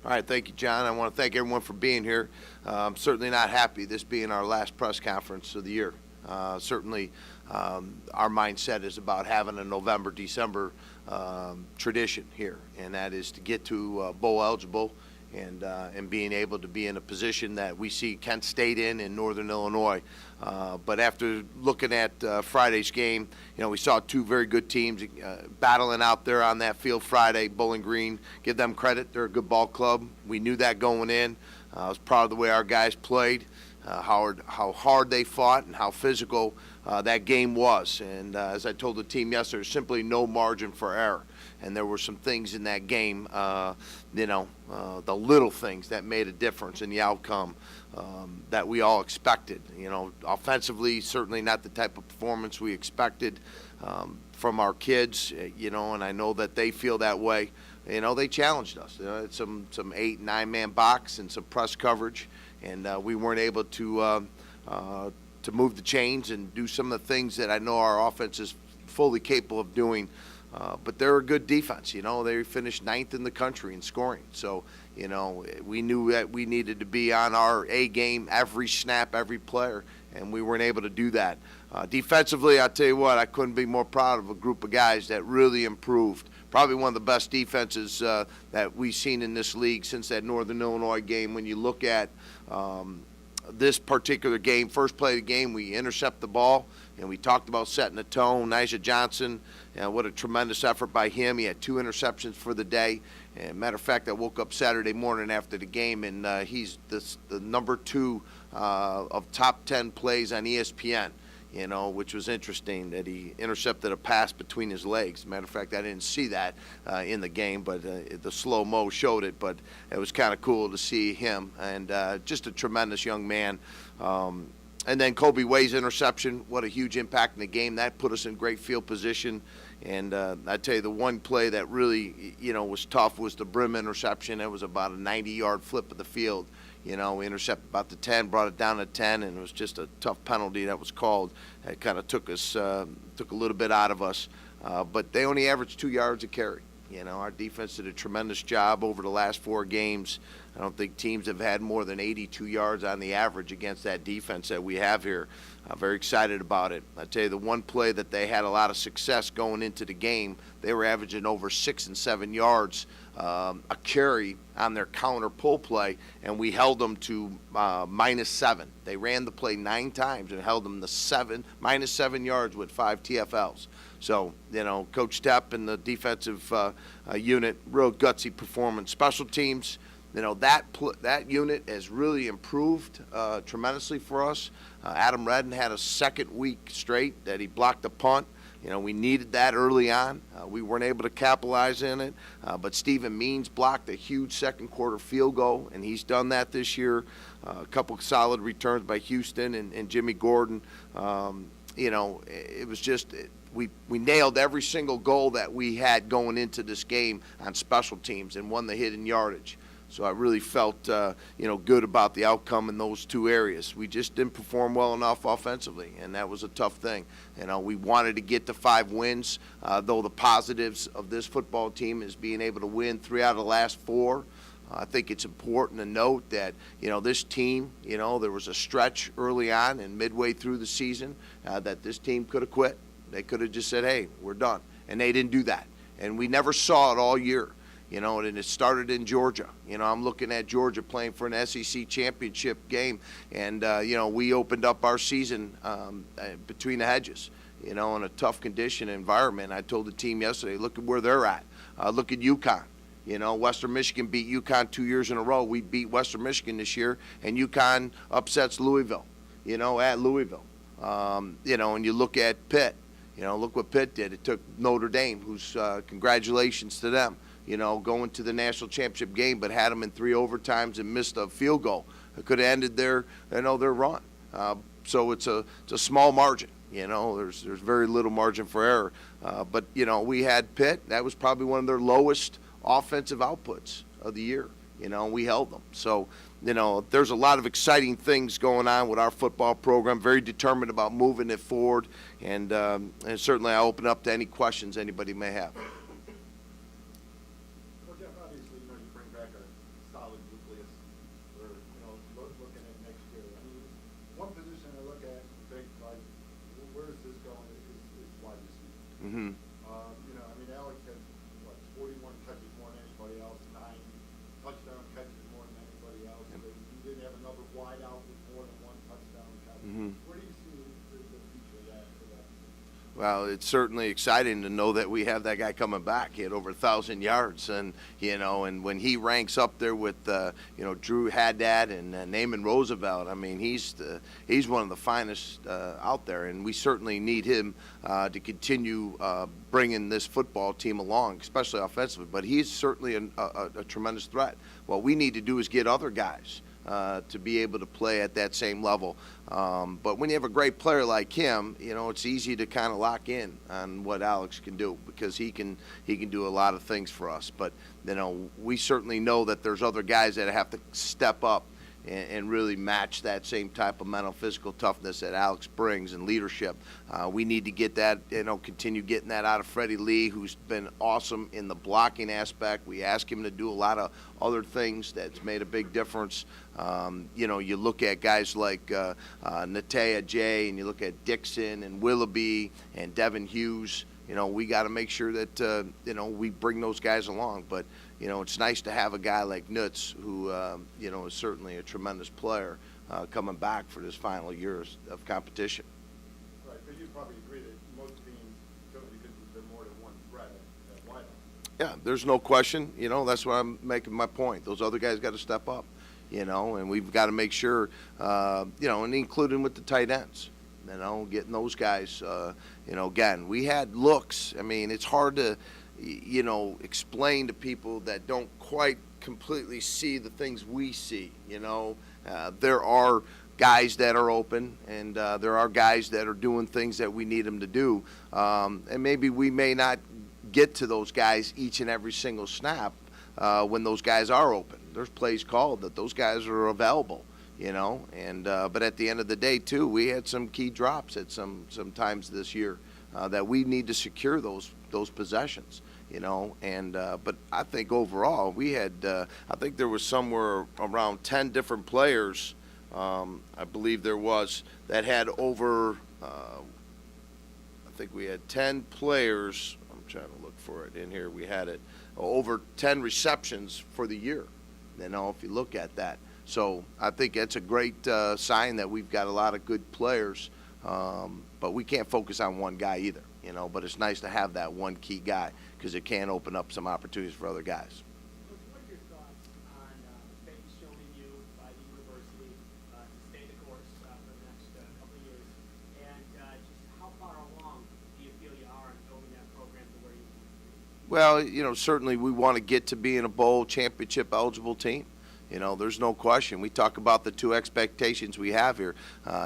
All right, thank you, John. I want to thank everyone for being here. I'm certainly not happy this being our last press conference of the year. Certainly, our mindset is about having a November, December tradition here, and that is to get to bowl eligible and being able to be in a position that we see Kent State in Northern Illinois. But after looking at Friday's game, we saw two very good teams battling out there on that field Friday. Bowling Green, give them credit. They're a good ball club. We knew that going in. I was proud of the way our guys played, how hard they fought, and how physical that game was. And as I told the team yesterday, there's simply no margin for error. And there were some things in that game, the little things that made a difference in the outcome that we all expected. Offensively, certainly not the type of performance we expected from our kids, and I know that they feel that way. They challenged us. It's some 8-9-man box and some press coverage, and we weren't able to move the chains and do some of the things that I know our offense is fully capable of doing. But they're a good defense. They finished 9th in the country in scoring. So, we knew that we needed to be on our A game every snap, every player, and we weren't able to do that. Defensively, I'll tell you what, I couldn't be more proud of a group of guys that really improved. Probably one of the best defenses that we've seen in this league since that Northern Illinois game. When you look at this particular game, first play of the game, we intercept the ball, and we talked about setting the tone. Nigel Johnson, what a tremendous effort by him. He had 2 interceptions for the day. And matter of fact, I woke up Saturday morning after the game, and he's the number 2 of top 10 plays on ESPN, which was interesting that he intercepted a pass between his legs. Matter of fact, I didn't see that in the game, but the slow-mo showed it. But it was kind of cool to see him, and just a tremendous young man. And then Kobe Way's interception, what a huge impact in the game. That put us in great field position. And I tell you, the one play that really, was tough was the Brim interception. It was about a 90-yard flip of the field. We intercepted about the 10, brought it down to 10, and it was just a tough penalty that was called. It kind of took a little bit out of us. But they only averaged 2 yards a carry. Our defense did a tremendous job over the last 4 games. I don't think teams have had more than 82 yards on the average against that defense that we have here. I'm very excited about it. I tell you, the one play that they had a lot of success going into the game, they were averaging over 6 and 7 yards a carry on their counter pull play, and we held them to -7. They ran the play 9 times and held them to -7 yards with 5 TFLs. So, Coach Stepp and the defensive unit, real gutsy performance. Special teams, that unit has really improved tremendously for us. Adam Redden had a second week straight that he blocked a punt. We needed that early on. We weren't able to capitalize in it, but Stephen Means blocked a huge second quarter field goal, and he's done that this year. A couple of solid returns by Houston and Jimmy Gordon. It was just we nailed every single goal that we had going into this game on special teams and won the hidden yardage. So I really felt, good about the outcome in those 2 areas. We just didn't perform well enough offensively, and that was a tough thing. We wanted to get to 5 wins, though the positives of this football team is being able to win 3 out of the last 4. I think it's important to note that, this team, there was a stretch early on and midway through the season that this team could have quit. They could have just said, hey, we're done. And they didn't do that. And we never saw it all year. And it started in Georgia. I'm looking at Georgia playing for an SEC championship game, and, we opened up our season between the hedges, in a tough condition environment. I told the team yesterday, look at where they're at. Look at UConn. Western Michigan beat UConn 2 years in a row. We beat Western Michigan this year, and UConn upsets Louisville, at Louisville. And you look at Pitt. Look what Pitt did. It took Notre Dame, who's congratulations to them. Going to the national championship game, but had them in 3 overtimes and missed a field goal. It could have ended their run. So it's a small margin. There's very little margin for error. But we had Pitt. That was probably one of their lowest offensive outputs of the year. We held them. So there's a lot of exciting things going on with our football program. Very determined about moving it forward, and certainly I open up to any questions anybody may have. Well, Jeff, obviously, you bring back a Mm-hmm. I mean, Alex has, 41 catches more than anybody else, 9 touchdown catches more than anybody else. Yep. You didn't have another wideout with more than 1 touchdown catch. Mm-hmm. Where do you see the future of that for that? Well, it's certainly exciting to know that we have that guy coming back. He had over 1,000 yards, and and when he ranks up there with Drew Haddad and Naaman Roosevelt, I mean he's one of the finest out there, and we certainly need him to continue bringing this football team along, especially offensively. But he's certainly a tremendous threat. What we need to do is get other guys to be able to play at that same level. But when you have a great player like him, it's easy to kind of lock in on what Alex can do, because he can do a lot of things for us. But we certainly know that there's other guys that have to step up and really match that same type of mental, physical toughness that Alex brings and leadership. We need to get that, continue getting that out of Freddie Lee, who's been awesome in the blocking aspect. We ask him to do a lot of other things that's made a big difference. You look at guys like Natea Jay, and you look at Dixon and Willoughby and Devin Hughes. We got to make sure that, we bring those guys along. But, it's nice to have a guy like Nutz, who, is certainly a tremendous player, coming back for this final years of competition. Right, but you probably agree that most teams don't, because they're more than one threat at wideout. Yeah, there's no question. That's why I'm making my point. Those other guys got to step up, and we've got to make sure, and including with the tight ends. Getting those guys, again, we had looks. I mean, it's hard to, explain to people that don't quite completely see the things we see. There are guys that are open, and there are guys that are doing things that we need them to do. And maybe we may not get to those guys each and every single snap when those guys are open. There's plays called that those guys are available. But at the end of the day, too, we had some key drops at some times this year that we need to secure those possessions. But I think overall we had, I think there was somewhere around 10 different players, I believe there was, that had over, I think we had 10 players, I'm trying to look for it in here, we had it, over 10 receptions for the year, if you look at that. So I think that's a great sign that we've got a lot of good players, but we can't focus on one guy either, but it's nice to have that one key guy, because it can open up some opportunities for other guys. What are your thoughts on the faith shown in you by the university to stay the course for the next couple of years, and just how far along do you feel you are in building that program to where you want to be? Well, certainly we want to get to being a bowl championship eligible team. There's no question. We talk about the two expectations we have here.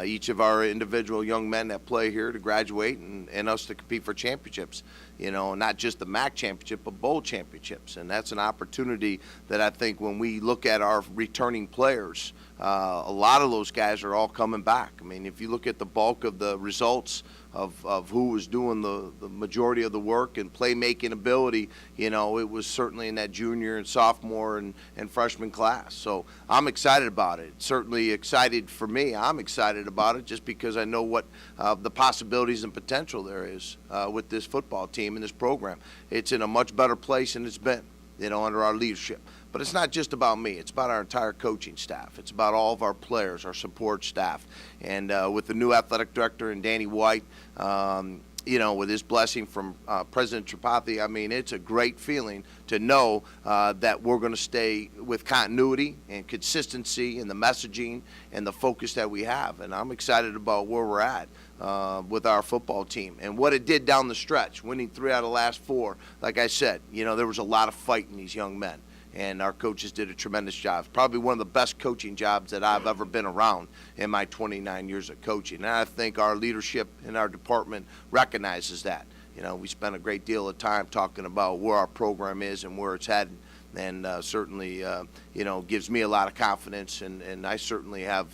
Each of our individual young men that play here to graduate, and us to compete for championships. Not just the MAC championship, but bowl championships. And that's an opportunity that I think when we look at our returning players, a lot of those guys are all coming back. I mean, if you look at the bulk of the results of who was doing the majority of the work and playmaking ability, it was certainly in that junior and sophomore and freshman class. So I'm excited about it. Certainly excited for me. I'm excited about it just because I know what the possibilities and potential there is with this football team and this program. It's in a much better place than it's been, under our leadership. But it's not just about me. It's about our entire coaching staff. It's about all of our players, our support staff. And with the new athletic director and Danny White, with his blessing from President Tripathi, I mean, it's a great feeling to know that we're going to stay with continuity and consistency in the messaging and the focus that we have. And I'm excited about where we're at with our football team and what it did down the stretch, winning 3 out of the last 4. Like I said, there was a lot of fight in these young men. And our coaches did a tremendous job. Probably one of the best coaching jobs that I've ever been around in my 29 years of coaching. And I think our leadership in our department recognizes that. We spent a great deal of time talking about where our program is and where it's headed. And certainly, gives me a lot of confidence. And I certainly have,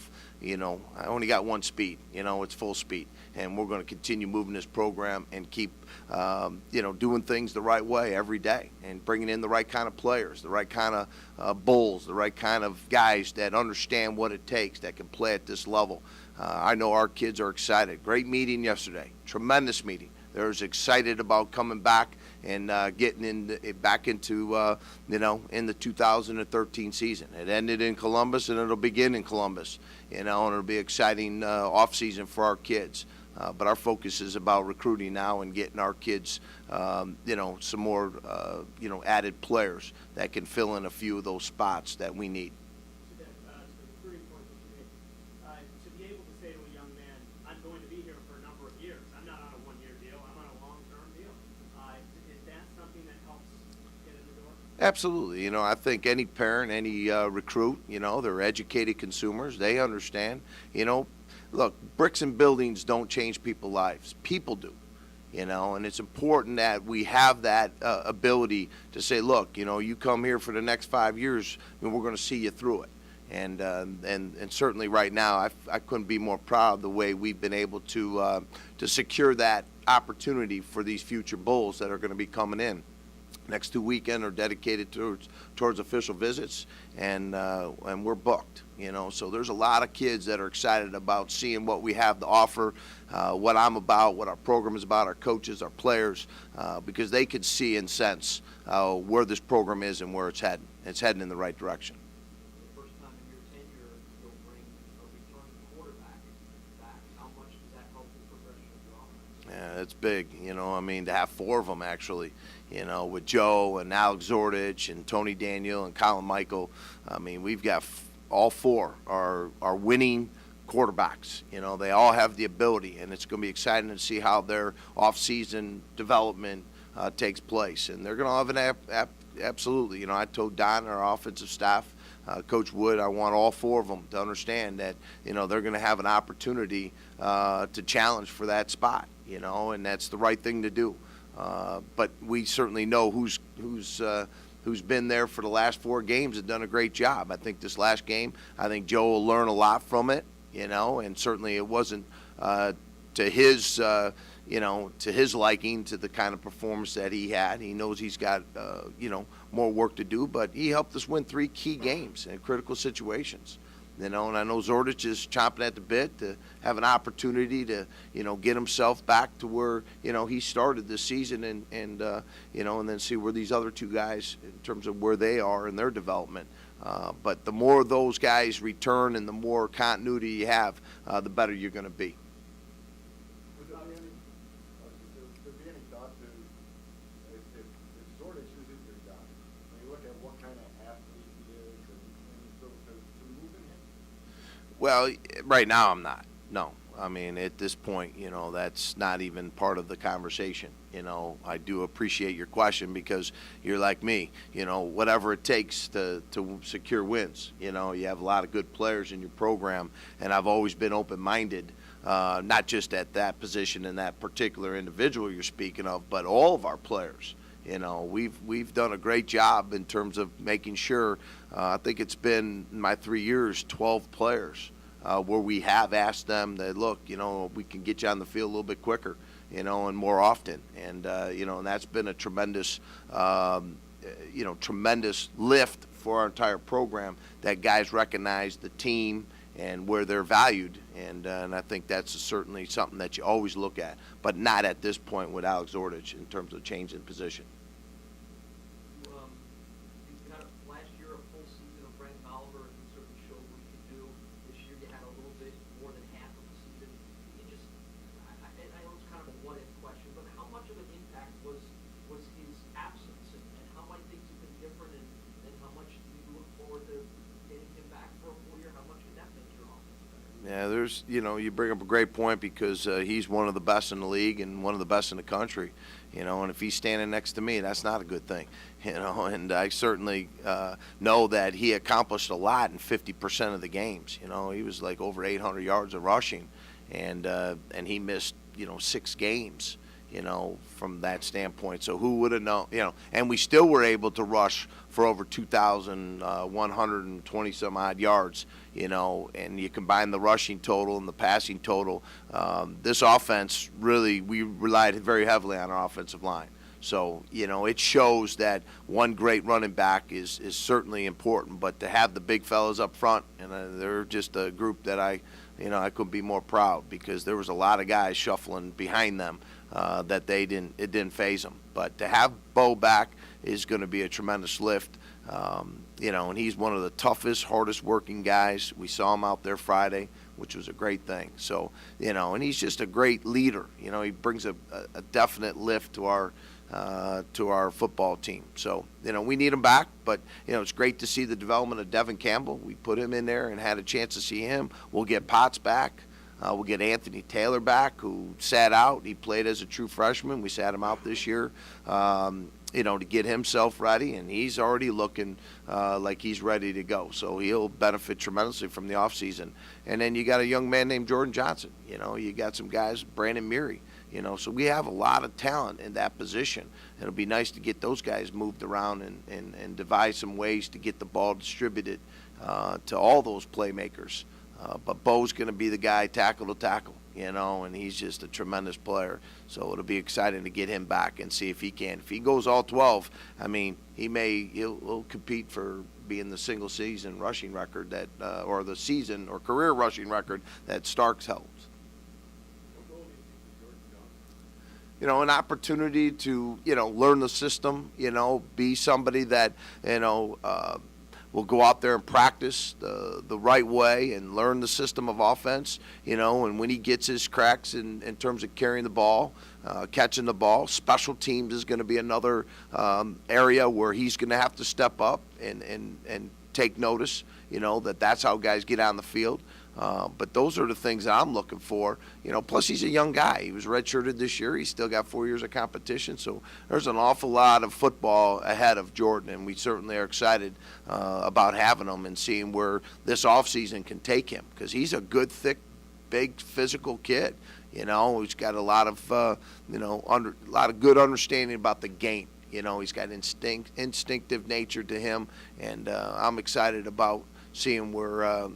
I only got one speed. It's full speed. And we're going to continue moving this program and keep, doing things the right way every day and bringing in the right kind of players, the right kind of bulls, the right kind of guys that understand what it takes, that can play at this level. I know our kids are excited. Great meeting yesterday. Tremendous meeting. They're as excited about coming back and getting back into, in the 2013 season. It ended in Columbus, and it'll begin in Columbus, and it'll be exciting off-season for our kids. But our focus is about recruiting now and getting our kids, some more, added players that can fill in a few of those spots that we need. To the recruiting point that you made, to be able to say to a young man, I'm going to be here for a number of years. I'm not on a one-year deal. I'm on a long-term deal. Is that something that helps get in the door? Absolutely. I think any parent, any recruit, they're educated consumers. They understand, look, bricks and buildings don't change people's lives. People do, and it's important that we have that ability to say, look, you come here for the next 5 years, and we're going to see you through it. And certainly right now, I couldn't be more proud of the way we've been able to secure that opportunity for these future Bulls that are going to be coming in. Next 2 weekends are dedicated towards official visits, and we're booked. So there's a lot of kids that are excited about seeing what we have to offer, what I'm about, what our program is about, our coaches, our players, because they can see and sense where this program is and where it's heading. It's heading in the right direction. The first time in your tenure, you'll bring a returning quarterback back. How much does that help the progression of your offense? Yeah, it's big, to have 4 of them actually, with Joe and Alex Zordich and Tony Daniel and Colin Michael. We've got all 4 are winning quarterbacks. They all have the ability, and it's going to be exciting to see how their off-season development takes place. And they're going to have absolutely. I told Don, our offensive staff, Coach Wood, I want all 4 of them to understand that, they're going to have an opportunity to challenge for that spot, and that's the right thing to do. But we certainly know who's been there for the last 4 games and done a great job. I think this last game, I think Joe will learn a lot from it, and certainly it wasn't to his liking, to the kind of performance that he had. He knows he's got, more work to do, but he helped us win 3 key games in critical situations. And I know Zordich is chomping at the bit to have an opportunity to, get himself back to where, he started this season and then see where these other 2 guys, in terms of where they are in their development. But the more those guys return and the more continuity you have, the better you're going to be. Would there be any thought to, if Zordich isn't your guy, when you look at what kind of athlete he is, and so to move in him? Well, right now I'm not. No. At this point, that's not even part of the conversation. I do appreciate your question because you're like me, whatever it takes to secure wins. You have a lot of good players in your program, and I've always been open-minded, not just at that position and that particular individual you're speaking of, but all of our players. We've done a great job in terms of making sure, I think it's been, in my 3 years, 12 players where we have asked them that, look, we can get you on the field a little bit quicker, and more often. And, and that's been a tremendous, tremendous lift for our entire program, that guys recognize the team and where they're valued. And I think that's certainly something that you always look at, but not at this point with Alex Zordich in terms of change in position. You had last year a full season of Brandon Oliver, and certainly showed what he could do. This year you had a little bit more than half of the season. I know it's kind of a what-if question, but how much of an impact was his absence, and how might things have been different, and how much do you look forward to getting him back for a full year? How much can that make your offense better? Yeah, you bring up a great point because he's one of the best in the league and one of the best in the country, and if he's standing next to me, that's not a good thing, and I certainly know that he accomplished a lot in 50% of the games. He was like over 800 yards of rushing, and he missed, 6 games, from that standpoint. So who would have known, and we still were able to rush for over 2,120 some odd yards, and you combine the rushing total and the passing total. This offense, really, we relied very heavily on our offensive line. So, it shows that one great running back is certainly important, but to have the big fellas up front, and they're just a group that I couldn't be more proud, because there was a lot of guys shuffling behind them that it didn't phase them. But to have Bo back is going to be a tremendous lift. And he's one of the toughest, hardest working guys. We saw him out there Friday, which was a great thing. So, and he's just a great leader. He brings a definite lift to our football team. So, we need him back, but, it's great to see the development of Devin Campbell. We put him in there and had a chance to see him. We'll get Potts back. We'll get Anthony Taylor back, who sat out. He played as a true freshman. We sat him out this year, to get himself ready, and he's already looking like he's ready to go. So he'll benefit tremendously from the offseason. And then you got a young man named Jordan Johnson. You got some guys, Brandon Meary. So we have a lot of talent in that position. It'll be nice to get those guys moved around and devise some ways to get the ball distributed to all those playmakers. But Bo's going to be the guy tackle to tackle, and he's just a tremendous player. So it'll be exciting to get him back and see if he can. If he goes all 12, he'll compete for being the single season rushing record that, or the season or career rushing record that Starks held. An opportunity to, learn the system, be somebody that, will go out there and practice the right way and learn the system of offense, and when he gets his cracks in terms of carrying the ball, catching the ball, special teams is going to be another area where he's going to have to step up and take notice, that's how guys get on the field. But those are the things that I'm looking for. Plus he's a young guy. He was redshirted this year. He's still got 4 years of competition. So there's an awful lot of football ahead of Jordan, and we certainly are excited about having him and seeing where this offseason can take him, because he's a good, thick, big, physical kid. He's got a lot of, a lot of good understanding about the game. He's got instinctive nature to him, and I'm excited about seeing where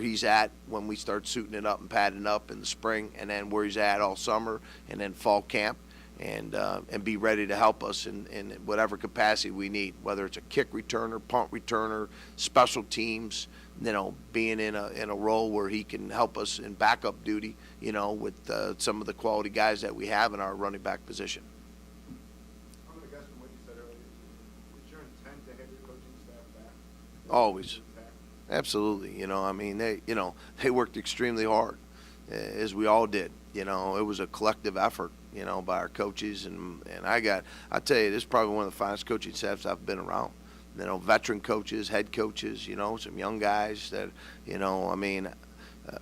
he's at when we start suiting it up and padding up in the spring, and then where he's at all summer and then fall camp, and be ready to help us in whatever capacity we need, whether it's a kick returner, punt returner, special teams, being in a role where he can help us in backup duty, with some of the quality guys that we have in our running back position. I'm going to guess from what you said earlier, is your intent to have your coaching staff back? Always. Absolutely. They worked extremely hard, as we all did. It was a collective effort, by our coaches. And I tell you, this is probably one of the finest coaching staffs I've been around. Veteran coaches, head coaches, some young guys that,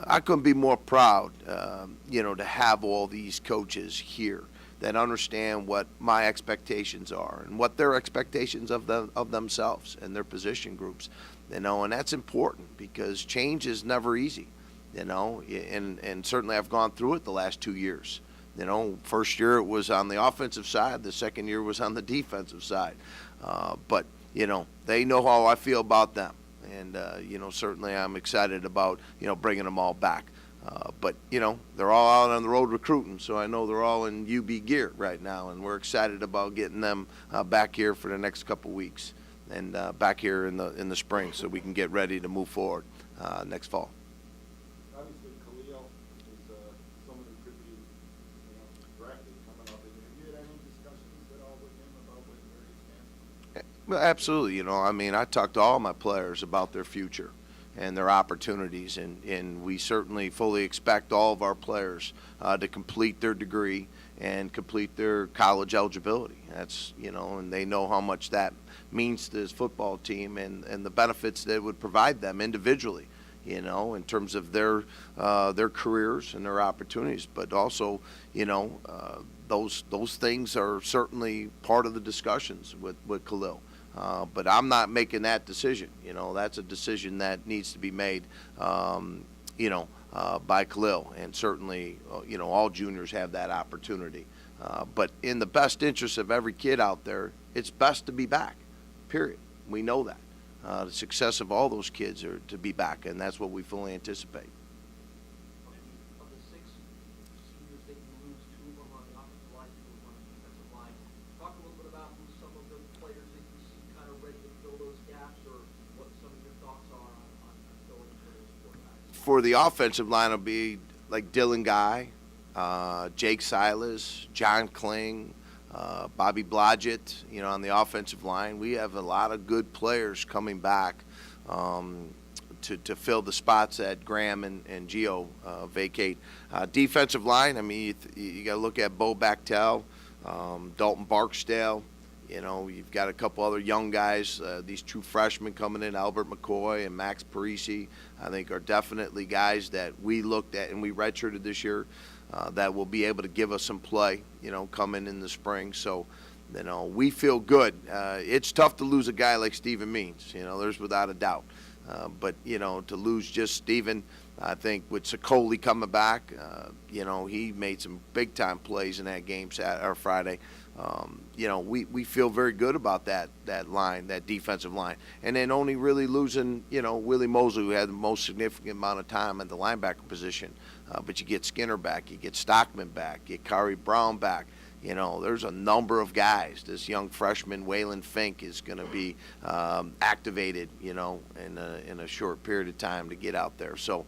I couldn't be more proud, to have all these coaches here that understand what my expectations are and what their expectations of themselves and their position groups. And that's important, because change is never easy, and certainly I've gone through it the last 2 years. First year it was on the offensive side, the second year was on the defensive side. But, they know how I feel about them. And, certainly I'm excited about, bringing them all back. But, they're all out on the road recruiting, so I know they're all in UB gear right now, and we're excited about getting them back here for the next couple weeks. And back here in the spring, so we can get ready to move forward next fall. Obviously, Khalil is someone who could be, drafted coming up. Have you had any discussions at all with him about where he stands? Well, absolutely. I talked to all my players about their future and their opportunities, and we certainly fully expect all of our players to complete their degree and complete their college eligibility. That's, and they know how much that means to this football team and the benefits that it would provide them individually, in terms of their careers and their opportunities. But also, those things are certainly part of the discussions with Khalil. But I'm not making that decision. That's a decision that needs to be made, by Khalil, and certainly, all juniors have that opportunity. But in the best interest of every kid out there, it's best to be back, period. We know that. The success of all those kids are to be back, and that's what we fully anticipate. Of the 6 seniors that you lose, 2 of them on the offensive line, 2 of them on the defensive line. Talk a little bit about who some of the players that you see kind of ready to fill those gaps, or what some of your thoughts are on filling for those 4 guys. For the offensive line, it'll be like Dylan Guy, Jake Silas, John Kling, Bobby Blodgett, on the offensive line. We have a lot of good players coming back to fill the spots that Graham and Gio vacate. Defensive line, I mean, you got to look at Bo Bachtel, Dalton Barksdale. You've got a couple other young guys, these true freshmen coming in, Albert McCoy and Max Parisi, I think are definitely guys that we looked at and we redshirted this year that will be able to give us some play, coming in the spring. So, we feel good. It's tough to lose a guy like Steven Means, there's without a doubt. But, to lose just Steven, I think with Sicoli coming back, he made some big-time plays in that game Friday. We feel very good about that line, that defensive line. And then only really losing, Willie Mosley, who had the most significant amount of time at the linebacker position. But you get Skinner back, you get Stockman back, get Kari Brown back. There's a number of guys. This young freshman, Waylon Fink, is going to be activated, in a short period of time to get out there. So,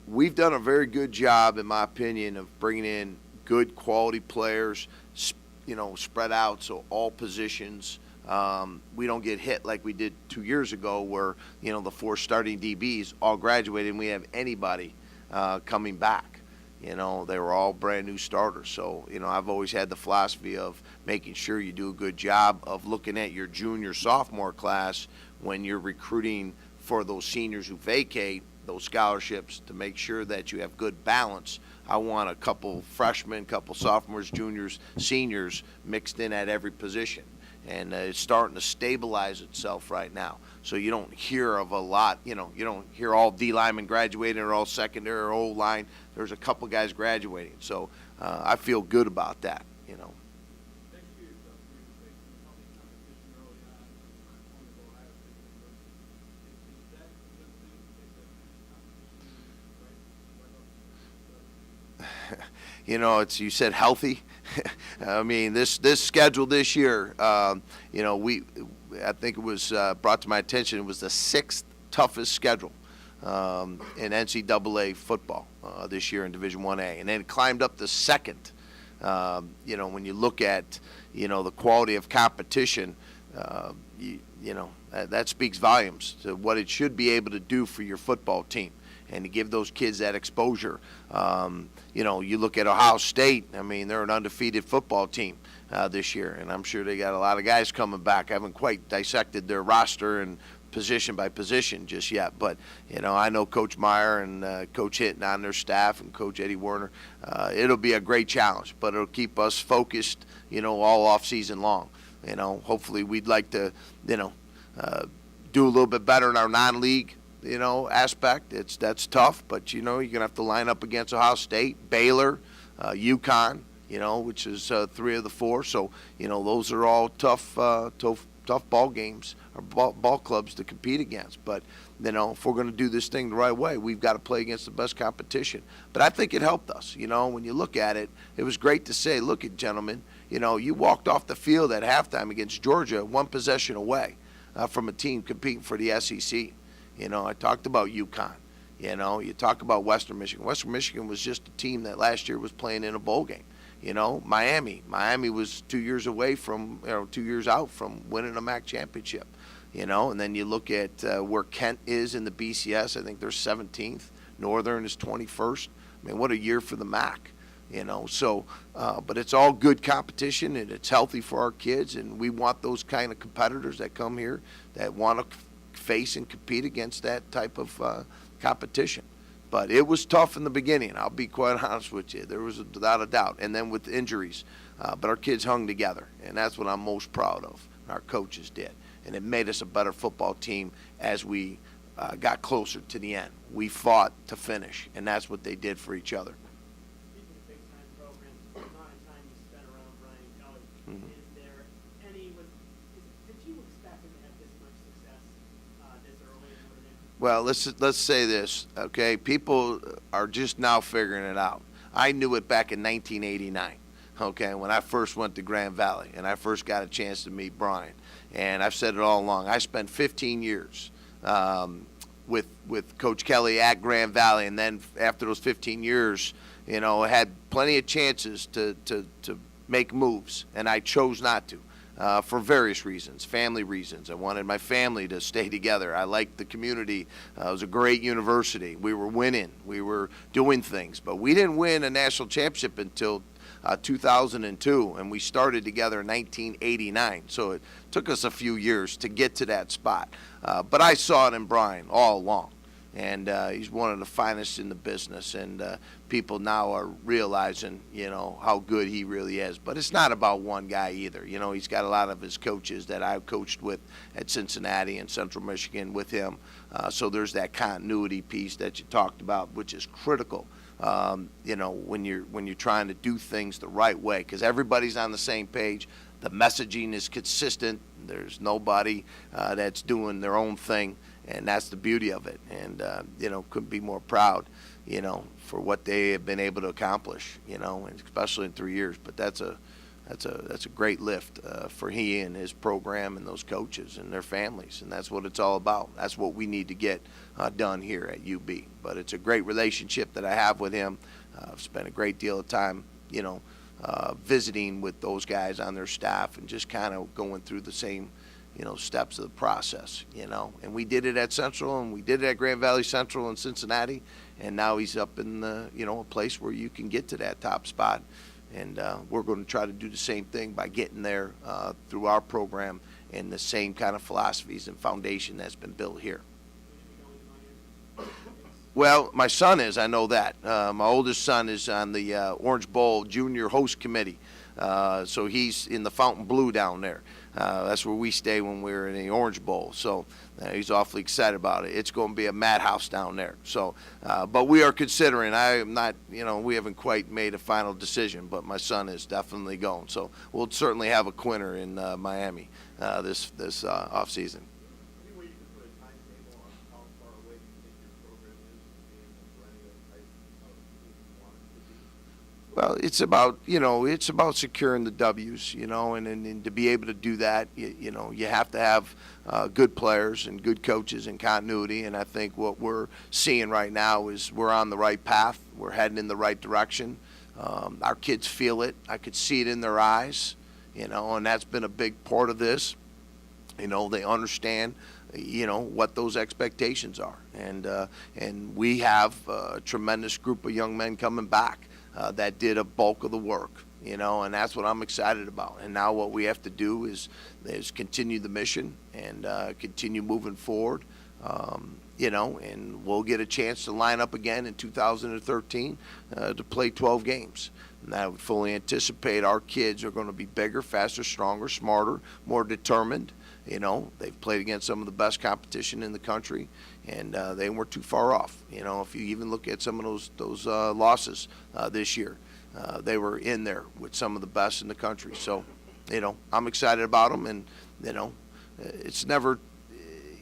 we've done a very good job, in my opinion, of bringing in good quality players, spread out so all positions. We don't get hit like we did 2 years ago where, the 4 starting DBs all graduated and we have anybody coming back. They were all brand new starters. So, I've always had the philosophy of making sure you do a good job of looking at your junior, sophomore class when you're recruiting for those seniors who vacate those scholarships to make sure that you have good balance. I want a couple freshmen, couple sophomores, juniors, seniors mixed in at every position. And it's starting to stabilize itself right now. So you don't hear of a lot, you don't hear all D linemen graduating or all secondary or O line. There's a couple guys graduating. So I feel good about that, Next year, you faced some healthy competition early on the Ohio State University. Is that a good thing to take that competition right You said healthy. I mean, this schedule this year, I think it was brought to my attention, it was the 6th toughest schedule in NCAA football this year in Division 1A. And then it climbed up to 2nd. When you look at, the quality of competition, that speaks volumes to what it should be able to do for your football team and to give those kids that exposure. You look at Ohio State, I mean, they're an undefeated football team this year, and I'm sure they got a lot of guys coming back. I haven't quite dissected their roster and position by position just yet, but, I know Coach Meyer and Coach Hinton on their staff and Coach Eddie Werner. It'll be a great challenge, but it'll keep us focused, all off season long. Hopefully we'd like to, do a little bit better in our non-league aspect. That's tough, but you're gonna have to line up against Ohio State, Baylor, UConn, which is 3 of the 4. So those are all tough ball games or ball clubs to compete against. But if we're going to do this thing the right way, we've got to play against the best competition. But I think it helped us. When you look at it, it was great to say, look at gentlemen, you walked off the field at halftime against Georgia, 1 possession away from a team competing for the SEC. I talked about UConn. You talk about Western Michigan. Western Michigan was just a team that last year was playing in a bowl game. Miami was 2 years away from, 2 years out from winning a MAC championship. And then you look at where Kent is in the BCS. I think they're 17th. Northern is 21st. I mean, what a year for the MAC. So, but it's all good competition and it's healthy for our kids. And we want those kind of competitors that come here that want to face and compete against that type of competition. But it was tough in the beginning. I'll be quite honest with you. There was without a doubt. And then with injuries. But our kids hung together. And that's what I'm most proud of. And our coaches did. And it made us a better football team as we got closer to the end. We fought to finish. And that's what they did for each other. Speaking of big-time programs, the amount of time you spent around Brian Kelly, is there any, did you expect him to have this much success this early in Notre Dame? Well, let's say this, okay? People are just now figuring it out. I knew it back in 1989, okay, when I first went to Grand Valley and I first got a chance to meet Brian. And I've said it all along. I spent 15 years with Coach Kelly at Grand Valley, and then after those 15 years, had plenty of chances to make moves, and I chose not to. For various reasons, family reasons. I wanted my family to stay together. I liked the community. It was a great university. We were winning. We were doing things. But we didn't win a national championship until 2002, and we started together in 1989. So it took us a few years to get to that spot. But I saw it in Brian all along. And he's one of the finest in the business, and people now are realizing, how good he really is. But it's not about one guy either. He's got a lot of his coaches that I've coached with at Cincinnati and Central Michigan with him. So there's that continuity piece that you talked about, which is critical. When you're trying to do things the right way, because everybody's on the same page. The messaging is consistent. There's nobody that's doing their own thing. And that's the beauty of it. And, couldn't be more proud, for what they have been able to accomplish, and especially in 3 years. But that's a great lift for he and his program and those coaches and their families. And that's what it's all about. That's what we need to get done here at UB. But it's a great relationship that I have with him. I've spent a great deal of time, visiting with those guys on their staff and just kind of going through the same steps of the process, and we did it at Central, and we did it at Grand Valley Central in Cincinnati, and now he's up in a place where you can get to that top spot, and we're going to try to do the same thing by getting there through our program and the same kind of philosophies and foundation that's been built here. Well, my son is, I know that. My oldest son is on the Orange Bowl Junior Host Committee, so he's in the Fountain Blue down there. That's where we stay when we're in the Orange Bowl. So he's awfully excited about it. It's going to be a madhouse down there. So, but we are considering. I am not, we haven't quite made a final decision, but my son is definitely going. So we'll certainly have a Quinner in Miami this off season. Any way you can put a timetable on how far away you think your program is from being a perennial type of team you want it to be? Well, it's about securing the W's, and to be able to do that, you have to have good players and good coaches and continuity. And I think what we're seeing right now is we're on the right path. We're heading in the right direction. Our kids feel it. I could see it in their eyes, and that's been a big part of this. They understand, what those expectations are. And we have a tremendous group of young men coming back. That did a bulk of the work, and that's what I'm excited about. And now what we have to do is continue the mission and continue moving forward, and we'll get a chance to line up again in 2013 to play 12 games. And I would fully anticipate our kids are going to be bigger, faster, stronger, smarter, more determined. They've played against some of the best competition in the country, and they weren't too far off. If you even look at some of those losses this year, they were in there with some of the best in the country. So, I'm excited about them, and it's never,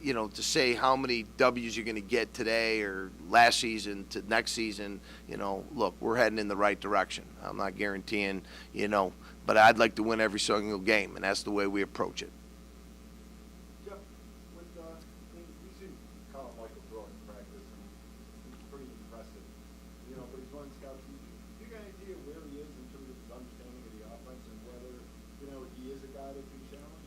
to say how many W's you're going to get today or last season to next season. Look, we're heading in the right direction. I'm not guaranteeing, but I'd like to win every single game, and that's the way we approach it. Jeff, we've seen Colin Michael throw in practice, and he's pretty impressive. But he's running scout team. Do you got an idea where he is in terms of his understanding of the offense and whether, he is a guy that can challenge?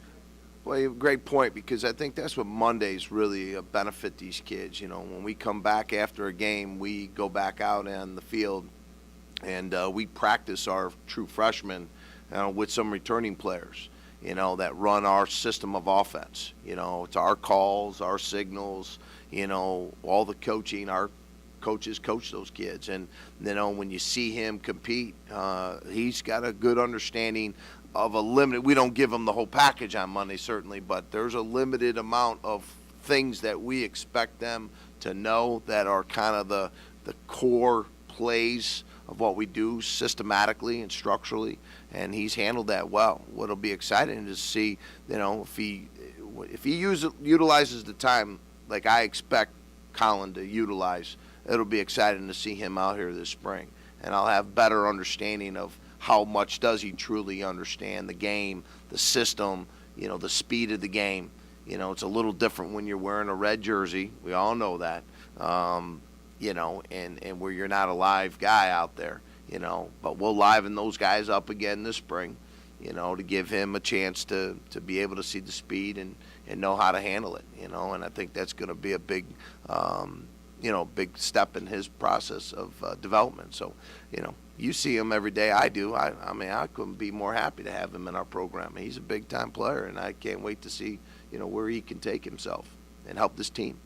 Well, you have a great point, because I think that's what Mondays really benefit these kids. When we come back after a game, we go back out on the field and we practice our true freshmen with some returning players, that run our system of offense. It's our calls, our signals, all the coaching. Our coaches coach those kids. And, when you see him compete, he's got a good understanding of a limited, we don't give them the whole package on Monday, certainly, but there's a limited amount of things that we expect them to know that are kind of the core plays of what we do systematically and structurally, and he's handled that well. What'll be exciting to see, if he utilizes the time like I expect Colin to utilize, it'll be exciting to see him out here this spring, and I'll have better understanding of how much does he truly understand the game, the system, the speed of the game. It's a little different when you're wearing a red jersey. We all know that, and where you're not a live guy out there. But we'll liven those guys up again this spring, to give him a chance to be able to see the speed and know how to handle it, and I think that's going to be a big, big step in his process of development. So, you see him every day. I do. I mean, I couldn't be more happy to have him in our program. He's a big-time player, and I can't wait to see, where he can take himself and help this team.